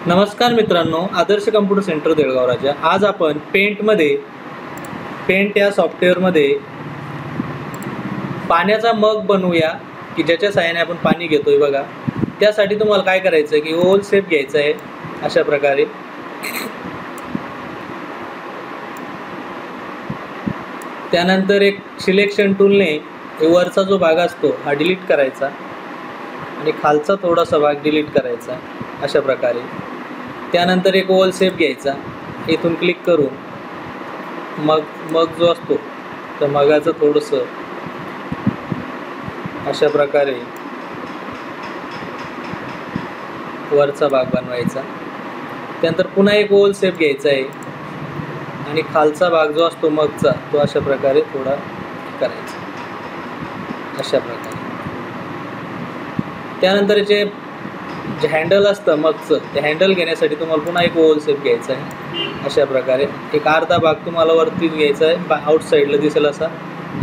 नमस्कार मित्रांनो, आदर्श computer centre Deulgaon राजा। आज आपण पेंट या सॉफ्टवेअरमध्ये पाण्याचा मग बनवूया की ज्याच्या सहाय्याने आपण पाणी घेतोय बघा। त्यासाठी तुम्हाला काय करायचं आहे की ओव्हल शेप घ्यायचा आहे अशा प्रकारे। त्यानंतर एक सिलेक्शन टूलने वरचा जो भाग असतो हा डिलीट करायचा आणि खालचा थोडासा भाग डिलीट करायचा अशा प्रकारे। त्यानंतर एक ओव्हल शेप घ्यायचा, इथून क्लिक करून मग जो असतो तर मगाचं थोडंसं अशा प्रकारे वरचा भाग बनवायचा। त्यानंतर पुन्हा एक ओव्हल शेप घ्यायचा आहे आणि खालचा भाग जो असतो मगचा तो अशा प्रकारे थोडा करायचा अशा प्रकारे। त्यानंतर जे हँडल असतं मगचं ते हँडल घेण्यासाठी तुम्हाला पुन्हा एक ओव्हल शेप घ्यायचा आहे अशा प्रकारे। एक अर्धा भाग तुम्हाला वरती घ्यायचा आहे, आउट साईडला दिसेल असा,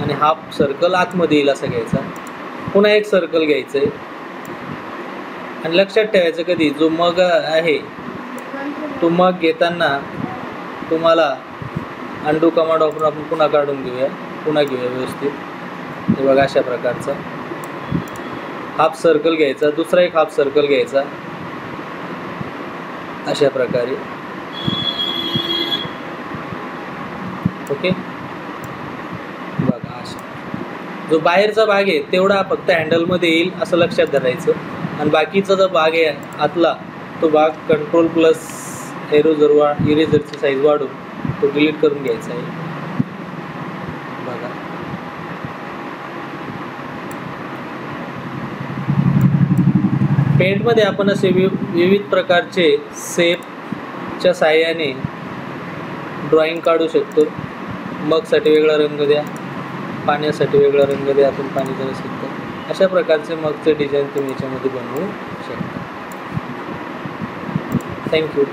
आणि हाफ सर्कल आतमध्ये येईल असा घ्यायचा। पुन्हा एक सर्कल घ्यायचं आहे आणि लक्षात ठेवायचं कधी जो मग आहे तो मग घेताना तुम्हाला अंडू कमांड वापरून आपण पुन्हा काढून घेऊया, पुन्हा घेऊया व्यवस्थित। हे बघा अशा प्रकारचा हाफ सर्कल घ्यायचा, दुसरा एक हाफ सर्कल घ्यायचा अशा प्रकारे। ओके, बघा अशा जो बाहेरचा भाग आहे तेवढा फक्त हँडलमध्ये येईल असं लक्षात धरायचं, आणि बाकीचा जो भाग आहे आतला तो भाग कंट्रोल प्लस इरेझरची साईज वाढवून तो डिलीट करून घ्यायचा आहे। बघा पेंटमध्ये आपण असे विविध प्रकारचे शेपच्या साहाय्याने ड्रॉइंग काढू शकतो। मगसाठी वेगळा रंग द्या, पाण्यासाठी वेगळा रंग द्या, आपण पाणी जरा शकतो अशा प्रकारचे मगचे डिझाईन तुम्ही याच्यामध्ये बनवू शकता। थँक्यू।